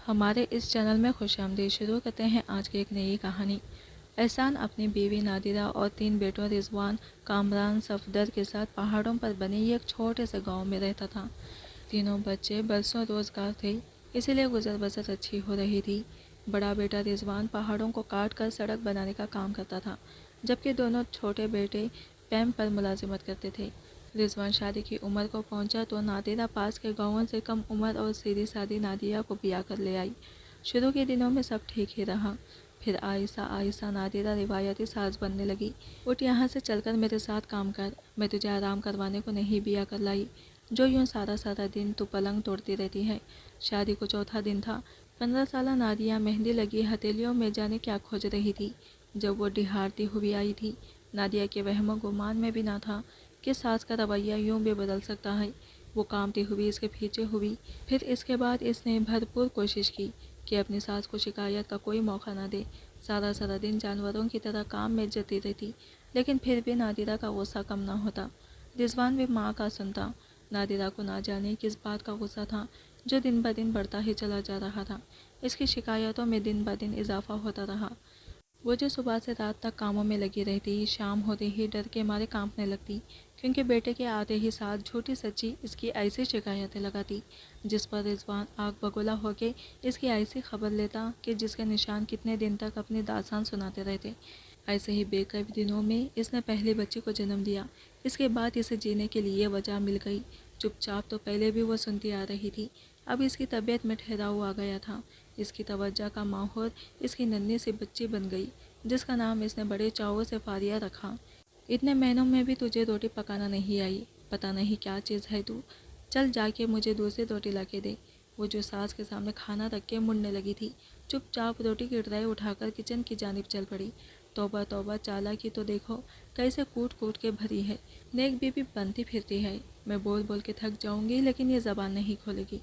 ہمارے اس چینل میں خوش آمدید۔ شروع کرتے ہیں آج کی ایک نئی کہانی۔ احسان اپنی بیوی نادرہ اور 3 بیٹوں رضوان، کامران، صفدر کے ساتھ پہاڑوں پر بنے ایک چھوٹے سے گاؤں میں رہتا تھا۔ تینوں بچے برسوں روزگار تھے، اسی لیے گزر بسر اچھی ہو رہی تھی۔ بڑا بیٹا رضوان پہاڑوں کو کاٹ کر سڑک بنانے کا کام کرتا تھا، جبکہ دونوں چھوٹے بیٹے پمپ پر ملازمت کرتے تھے۔ رضوان شادی کی عمر کو پہنچا تو نادرہ پاس کے گاؤں سے کم عمر اور سیدھی سادی نادیہ کو بیاہ کر لے آئی۔ شروع کے دنوں میں سب ٹھیک ہی رہا، پھر آہستہ آہستہ نادرہ روایتی ساز بننے لگی۔ اٹھ یہاں سے چل کر میرے ساتھ کام کر، میں تجھے آرام کروانے کو نہیں بیاہ کر لائی، جو یوں سارا دن تو پلنگ توڑتی رہتی ہے۔ شادی کو چوتھا دن تھا۔ 15 سالہ نادیہ مہندی لگی ہتھیلیوں میں جانے کیا کھوج رہی تھی جب وہ ڈھارتی ہوئی آئی تھی۔ نادیہ کے وہم و گمان میں بھی نہ تھا کہ ساس کا رویہ یوں بھی بدل سکتا ہے۔ وہ کانپتی ہوئی اس کے پیچھے ہوئی، پھر اس کے بعد اس نے بھرپور کوشش کی کہ اپنی ساس کو شکایت کا کوئی موقع نہ دے۔ سارا دن جانوروں کی طرح کام میں جتی رہتی، لیکن پھر بھی نادرہ کا غصہ کم نہ ہوتا۔ رضوان بھی ماں کا سنتا۔ نادرہ کو نہ جانے کس بات کا غصہ تھا جو دن بدن بڑھتا ہی چلا جا رہا تھا۔ اس کی شکایتوں میں دن بدن اضافہ ہوتا رہا۔ وہ جو صبح سے رات تک کاموں میں لگی رہتی، شام ہوتے ہی ڈر کے مارے کانپنے لگتی، کیونکہ بیٹے کے آتے ہی ساتھ جھوٹی سچی اس کی ایسی شکایتیں لگاتی، جس پر رضوان آگ بگولا ہو کے اس کی ایسی خبر لیتا کہ جس کے نشان کتنے دن تک اپنی داستان سناتے رہتے۔ ایسے ہی بے قید دنوں میں اس نے پہلی بچی کو جنم دیا۔ اس کے بعد اسے جینے کے لیے وجہ مل گئی۔ چپ چاپ تو پہلے بھی وہ سنتی آ رہی تھی، اب اس کی طبیعت میں ٹھہراؤ آ گیا تھا۔ اس کی توجہ کا ماحول اس کی ننھی سی بچی بن گئی، جس کا نام اس نے بڑے چاؤ سے فاریہ رکھا۔ اتنے مہینوں میں بھی تجھے روٹی پکانا نہیں آئی، پتہ نہیں کیا چیز ہے تو، چل جا کے مجھے دوسری روٹی لا کے دے۔ وہ جو ساس کے سامنے کھانا رکھ کے مڑنے لگی تھی، چپ چاپ روٹی کی ٹرے اٹھا کر کچن کی جانب چل پڑی۔ توبہ توبہ، چالاکی تو دیکھو کیسے کوٹ کوٹ کے بھری ہے، نیک بیوی بنتی پھرتی ہے۔ میں بول بول کے تھک جاؤں گی لیکن یہ زبان نہیں کھولے گی۔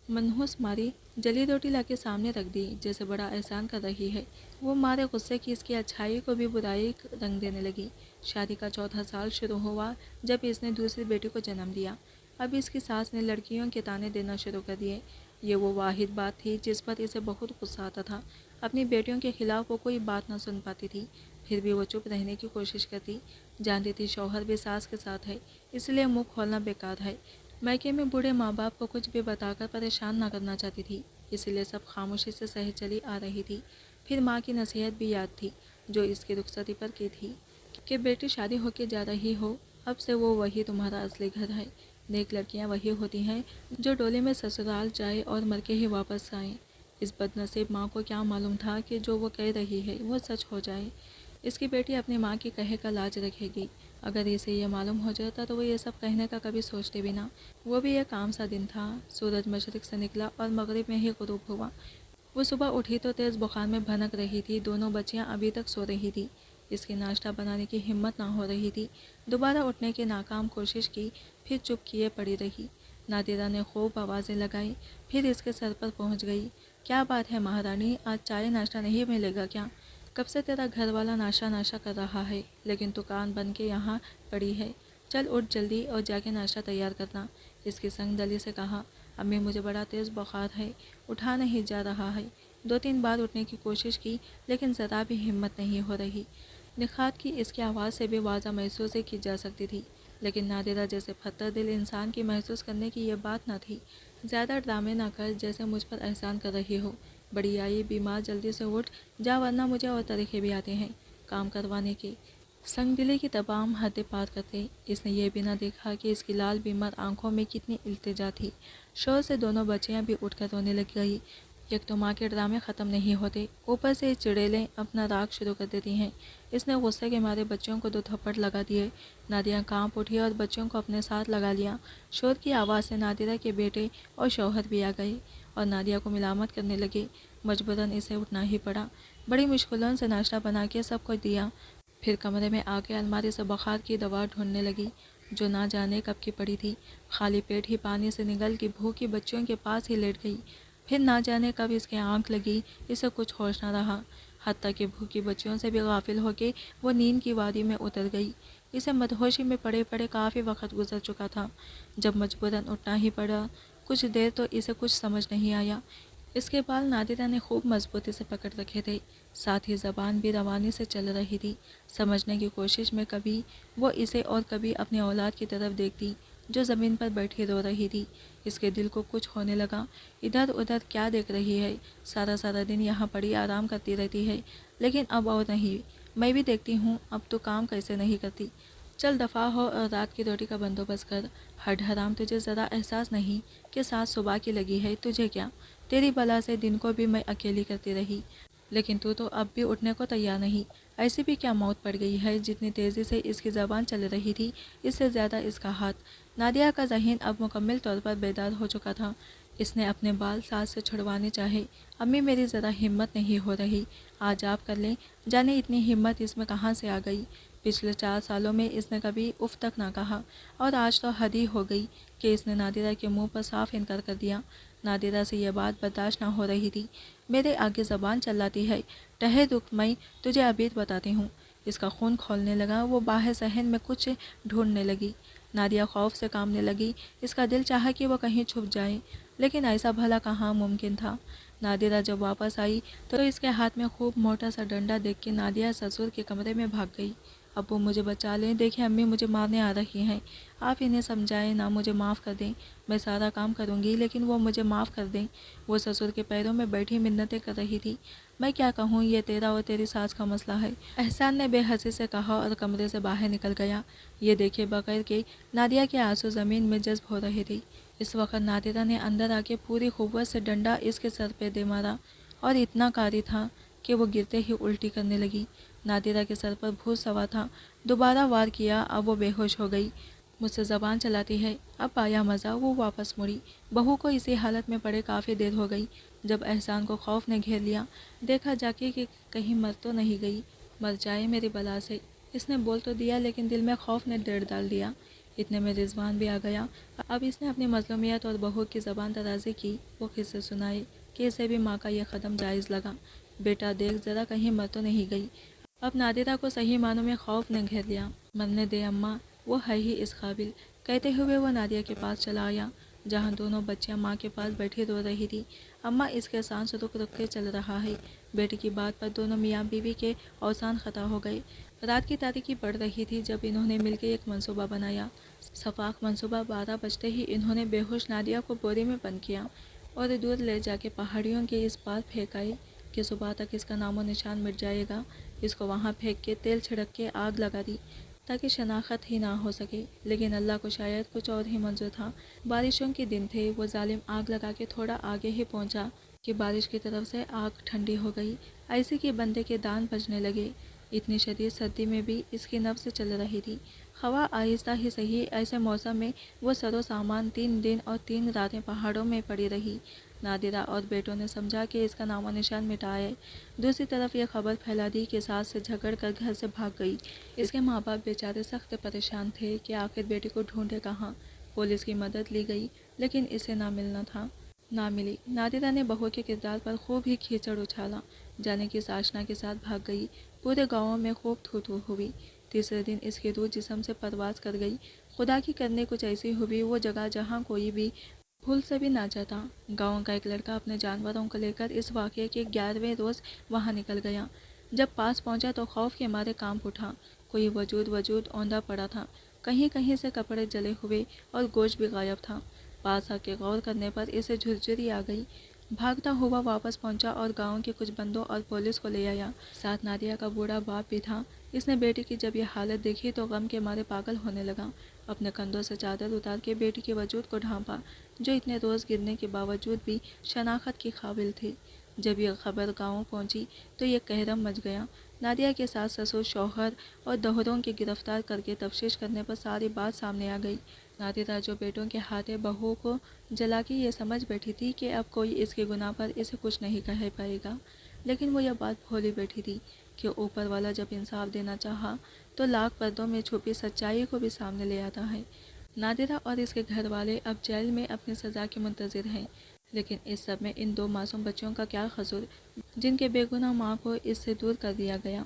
منحوس ماری جلی روٹی لا کے سامنے رکھ دی، جیسے بڑا احسان کر رہی ہے۔ وہ مارے غصے کی اس کی اچھائی کو بھی برائی رنگ دینے لگی۔ شادی کا چوتھا سال شروع ہوا جب اس نے دوسری بیٹی کو جنم دیا۔ اب اس کی ساس نے لڑکیوں کے تانے دینا شروع کر دیے۔ یہ وہ واحد بات تھی جس پر اسے بہت غصہ آتا تھا۔ اپنی بیٹیوں کے خلاف وہ کوئی بات نہ سن پاتی تھی، پھر بھی وہ چپ رہنے کی کوشش کرتی۔ جانتی تھی شوہر بھی ساس کے ساتھ ہے، اس لیے منہ کھولنا بیکار ہے۔ میکے میں بوڑھے ماں باپ کو کچھ بھی بتا کر پریشان نہ کرنا چاہتی تھی، اس لیے سب خاموشی سے سہہ چلی آ رہی تھی۔ پھر ماں کی نصیحت بھی یاد تھی جو اس کی رخصتی پر کی تھی کہ بیٹی شادی ہو کے جا رہی ہو، اب سے وہ وہی تمہارا اصلی گھر ہے۔ نیک لڑکیاں وہی ہوتی ہیں جو ڈولی میں سسرال جائے اور مر کے ہی واپس آئیں۔ اس بد نصیب ماں کو کیا معلوم تھا کہ جو وہ کہہ رہی ہے وہ سچ ہو جائے۔ اس کی بیٹی اپنی ماں کی کہے کا لاج رکھے گی۔ اگر اسے یہ معلوم ہو جاتا تو وہ یہ سب کہنے کا کبھی سوچتے بھی نہ۔ وہ بھی ایک عام سا دن تھا۔ سورج مشرق سے نکلا اور مغرب میں ہی غروب ہوا۔ وہ صبح اٹھی تو تیز بخار میں بھنک رہی تھی۔ دونوں بچیاں ابھی تک سو رہی تھی۔ اس کی ناشتہ بنانے کی ہمت نہ ہو رہی تھی۔ دوبارہ اٹھنے کی ناکام کوشش کی، پھر چپ کیے پڑی رہی۔ نادرہ نے خوب آوازیں لگائی، پھر اس کے سر پر پہنچ گئی۔ کیا بات ہے مہارانی، آج چائے ناشتہ نہیں ملے گا کیا؟ کب سے تیرا گھر والا ناشتہ کر رہا ہے، لیکن تو کان بن کے یہاں پڑی ہے۔ چل اٹھ جلدی اور جا کے ناشتہ تیار کرنا۔ اس کی سنگ دلی سے کہا۔ امی مجھے بڑا تیز بخار ہے، اٹھا نہیں جا رہا ہے۔ 2-3 بار اٹھنے کی کوشش کی لیکن ذرا بھی ہمت نہیں ہو رہی۔ نکھات کی اس کی آواز سے بھی واضح محسوس کی جا سکتی تھی، لیکن نادرہ جیسے پتھر دل انسان کی محسوس کرنے کی یہ بات نہ تھی۔ زیادہ ڈرامے نہ کر جیسے مجھ پر احسان کر رہی ہو۔ بڑی آئی بیمار، جلدی سے اٹھ جا ورنہ مجھے اور طریقے بھی آتے ہیں کام کروانے کے۔ سنگ دلی کی تمام حدیں پار کرتے اس نے یہ بھی نہ دیکھا کہ اس کی لال بیمار آنکھوں میں کتنی التجا تھی۔ شور سے دونوں بچیاں بھی اٹھ کر رونے لگ گئی۔ یک تو ماں کے ڈرامے ختم نہیں ہوتے، اوپر سے چڑیلیں اپنا راگ شروع کر دیتی ہیں۔ اس نے غصے کے مارے بچوں کو 2 تھپڑ لگا دیے۔ نادیہ کانپ اٹھی اور بچوں کو اپنے ساتھ لگا لیا۔ شور کی آواز سے نادرہ کے بیٹے اور شوہر بھی آ گئے اور نادیہ کو ملامت کرنے لگے۔ مجبوراً اسے اٹھنا ہی پڑا۔ بڑی مشکلوں سے ناشتہ بنا کے سب کو دیا، پھر کمرے میں آ کے الماری سے بخار کی دوا ڈھونڈنے لگی جو نہ جانے کب کی پڑی تھی۔ خالی پیٹ ہی پانی سے نگل کی بھوکی بچیوں کے پاس ہی لیٹ گئی، پھر نہ جانے کب اس کے آنکھ لگی، اسے کچھ ہوش نہ رہا، حتیٰ کہ بھوکی بچیوں سے بھی غافل ہو کے وہ نیند کی وادی میں اتر گئی۔ اسے مدہوشی میں پڑے پڑے کافی وقت گزر چکا تھا۔ جب مجبوراً اٹھنا ہی پڑا، کچھ دیر تو اسے کچھ سمجھ نہیں آیا۔ اس کے بال نادرہ نے خوب مضبوطی سے پکڑ رکھے تھے، ساتھ ہی زبان بھی روانی سے چل رہی تھی۔ سمجھنے کی کوشش میں کبھی وہ اسے اور کبھی اپنی اولاد کی طرف دیکھتی جو زمین پر بیٹھی رو رہی تھی۔ اس کے دل کو کچھ ہونے لگا، ادھر ادھر کیا دیکھ رہی ہے، سارا دن یہاں پڑی آرام کرتی رہتی ہے، لیکن اب اور نہیں، میں بھی دیکھتی ہوں اب تو کام کیسے نہیں کرتی۔ چل دفعہ ہو اور رات کی روٹی کا بندوبست کر۔ ہڈ حرام، تجھے ذرا احساس نہیں کہ ساتھ صبح کی لگی ہے؟ تجھے کیا، تیری بلا سے دن کو بھی میں اکیلی کرتی رہی، لیکن تو اب بھی اٹھنے کو تیار نہیں۔ ایسی بھی کیا موت پڑ گئی ہے؟ جتنی تیزی سے اس کی زبان چل رہی تھی، اس سے زیادہ اس کا ہاتھ۔ نادیہ کا ذہن اب مکمل طور پر بیدار ہو چکا تھا۔ اس نے اپنے بال ساتھ سے چھڑوانے چاہے۔ امی میری ذرا ہمت نہیں ہو رہی، آج آپ کر لیں۔ جانے اتنی ہمت اس میں کہاں سے آ گئی؟ پچھلے 4 سالوں میں اس نے کبھی اف تک نہ کہا، اور آج تو حد ہی ہو گئی کہ اس نے نادرہ کے منہ پر صاف انکار کر دیا۔ نادرہ سے یہ بات برداشت نہ ہو رہی تھی۔ میرے آگے زبان چلاتی ہے، ٹھہر رک، میں تجھے ابھی بتاتی ہوں۔ اس کا خون کھولنے لگا، وہ باہر صحن میں کچھ ڈھونڈنے لگی۔ نادیہ خوف سے کانپنے لگی، اس کا دل چاہا کہ وہ کہیں چھپ جائے، لیکن ایسا بھلا کہاں ممکن تھا۔ نادرہ جب واپس آئی تو اس کے ہاتھ میں خوب موٹا سا ڈنڈا دیکھ کے نادیہ سسر کے کمرے میں بھاگ گئی۔ ابو مجھے بچا لیں، دیکھیں امی مجھے مارنے آ رہی ہیں، آپ انہیں سمجھائیں نا، مجھے معاف کر دیں، میں سارا کام کروں گی لیکن وہ مجھے معاف کر دیں۔ وہ سسر کے پیروں میں بیٹھی منتیں کر رہی تھی۔ میں کیا کہوں، یہ تیرا اور تیری ساس کا مسئلہ ہے، احسان نے بے حسی سے کہا اور کمرے سے باہر نکل گیا، یہ دیکھے بغیر کہ نادیہ کے آنسو زمین میں جذب ہو رہے تھے۔ اس وقت نادرہ نے اندر آ کے پوری قوت سے ڈنڈا اس کے سر پہ دے مارا، اور اتنا قاری تھا کہ وہ گرتے ہی الٹی کرنے لگی۔ نادرہ کے سر پر بھوت سوا تھا، دوبارہ وار کیا، اب وہ بے ہوش ہو گئی۔ مجھ سے زبان چلاتی ہے، اب آیا مزہ، وہ واپس مڑی۔ بہو کو اسی حالت میں پڑے کافی دیر ہو گئی۔ جب احسان کو خوف نے گھیر لیا، دیکھا جا کے کہ کہیں مر تو نہیں گئی۔ مر جائے میری بلا سے، اس نے بول تو دیا لیکن دل میں خوف نے ڈر ڈال دیا۔ اتنے میں رضوان بھی آ گیا۔ اب اس نے اپنی مظلومیت اور بہو کی زبان درازی کی۔ وہ قصے سنائے کہ اسے بھی ماں کا یہ قدم جائز لگا۔ بیٹا دیکھ ذرا کہیں مر تو نہیں گئی۔ اب نادرہ کو صحیح معنوں میں خوف نے گھیر لیا۔ مرنے دے اماں، وہ ہے ہی اس قابل، کہتے ہوئے وہ نادیہ کے پاس چلا آیا، جہاں دونوں بچیاں ماں کے پاس بیٹھی رو رہی تھی۔ اماں، اس کے سانس رک رک کے چل رہا ہے۔ بیٹی کی بات پر دونوں میاں بیوی کے اوزان خطا ہو گئے۔ رات کی تاریکی پڑ رہی تھی جب انہوں نے مل کے ایک منصوبہ بنایا۔ شفاق منصوبہ 12 بجتے ہی انہوں نے بے ہوش نادیہ کو بوری میں بند کیا اور دور لے جا کے پہاڑیوں کے اس پار پھینک آئے کہ صبح تک اس کا نام و نشان مٹ جائے گا۔ اس کو وہاں پھینک کے تیل چھڑک کے آگ لگا دی تاکہ شناخت ہی نہ ہو سکے، لیکن اللہ کو شاید کچھ اور ہی منظور تھا۔ بارشوں کے دن تھے، وہ ظالم آگ لگا کے تھوڑا آگے ہی پہنچا کہ بارش کی طرف سے آگ ٹھنڈی ہو گئی، ایسے کہ بندے کے دان بجنے لگے۔ اتنی شدید سردی میں بھی اس کی نبض چل رہی تھی۔ ہوا آہستہ ہی سہی، ایسے موسم میں وہ سر و سامان 3 دن اور 3 راتیں پہاڑوں میں پڑی رہی۔ نادرہ اور بیٹوں نے سمجھا کہ اس کا نام و نشان مٹا ہے۔ دوسری طرف یہ خبر پھیلا دی کہ ساس سے جھگڑ کر گھر سے بھاگ گئی۔ اس کے ماں باپ بیچارے سخت پریشان تھے کہ آخر بیٹی کو ڈھونڈے کہاں۔ پولیس کی مدد لی گئی لیکن اسے نہ ملنا تھا، نہ ملی۔ نادرہ نے بہو کے کردار پر خوب ہی کیچڑ اچھالا، جانے کس آشنا کے ساتھ بھاگ گئی۔ پورے گاؤں میں خوب تھو تھو ہوئی۔ تیسرے دن اس کی روح جسم سے پرواز کر گئی۔ خدا کی کرنی کچھ ایسی ہوئی، وہ جگہ جہاں کوئی بھی بھول سے بھی نہ جاتا۔ گاؤں کا ایک لڑکا اپنے جانوروں کو لے کر اس واقعے کے 11ویں روز وہاں نکل گیا۔ جب پاس پہنچا تو خوف کے مارے کانپ اٹھا۔ کوئی وجود اوندا پڑا تھا، کہیں کہیں سے کپڑے جلے ہوئے اور گوشت بھی غائب تھا۔ پاس آ کے غور کرنے پر اسے جھرجھری آ گئی۔ بھاگتا ہوا واپس پہنچا اور گاؤں کے کچھ بندوں اور پولیس کو لے آیا۔ ساتھ نادیہ کا بوڑھا باپ بھی تھا۔ اس نے بیٹی کی جب یہ حالت دیکھی تو غم کے مارے پاگل ہونے لگا۔ اپنے کندھوں سے چادر اتار کے بیٹی کے وجود کو ڈھانپا، جو اتنے روز گرنے کے باوجود بھی شناخت کی قابل تھی۔ جب یہ خبر گاؤں پہنچی تو یہ قہرم مچ گیا۔ نادیہ کے ساس سسر، شوہر اور دہروں کے گرفتار کر کے تفتیش کرنے پر ساری بات سامنے آ گئی۔ نادرہ جو بیٹوں کے ہاتھے بہو کو جلا کے یہ سمجھ بیٹھی تھی کہ اب کوئی اس کے گناہ پر اسے کچھ نہیں کہہ پائے گا، لیکن وہ یہ بات بھولی بیٹھی تھی کہ اوپر والا جب انصاف دینا چاہا تو لاکھ پردوں میں چھپی سچائی کو بھی سامنے لے آتا ہے۔ نادرہ اور اس کے گھر والے اب جیل میں اپنی سزا کے منتظر ہیں، لیکن اس سب میں ان 2 معصوم بچوں کا کیا قصور، جن کے بے گناہ ماں کو اس سے دور کر دیا گیا،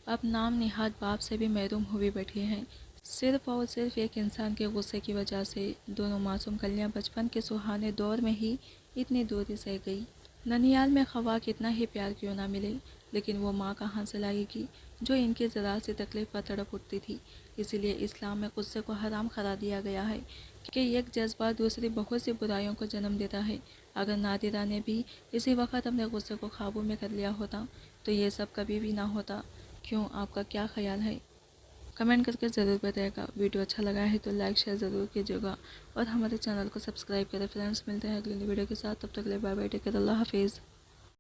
اب نام نہاد باپ سے بھی محروم ہوئی بیٹھی ہیں، صرف اور صرف ایک انسان کے غصے کی وجہ سے۔ دونوں معصوم کلیاں بچپن کے سہانے دور میں ہی اتنی دوری سہ گئی۔ ننیال میں خوا کتنا ہی پیار کیوں نہ ملے، لیکن وہ ماں کہاں سے لائے گی جو ان کی ذرا سی تکلیف پر تڑپ اٹھتی تھی۔ اسی لیے اسلام میں غصے کو حرام قرار دیا گیا ہے کہ ایک جذبہ دوسری بہت سی برائیوں کو جنم دیتا ہے۔ اگر نادرہ نے بھی اسی وقت اپنے غصے کو قابو میں کر لیا ہوتا تو یہ سب کبھی بھی نہ ہوتا۔ کیوں، آپ کا کیا خیال ہے؟ کمنٹ کر کے ضرور بتائے گا۔ ویڈیو اچھا لگا ہے تو لائک شیئر ضرور کیجیے گا اور ہمارے چینل کو سبسکرائب کریں۔ فرینڈس، ملتے ہیں اگلی ویڈیو کے ساتھ، تب تک کے لیے بائے بائے، ٹیک کیئر، اللہ حافظ۔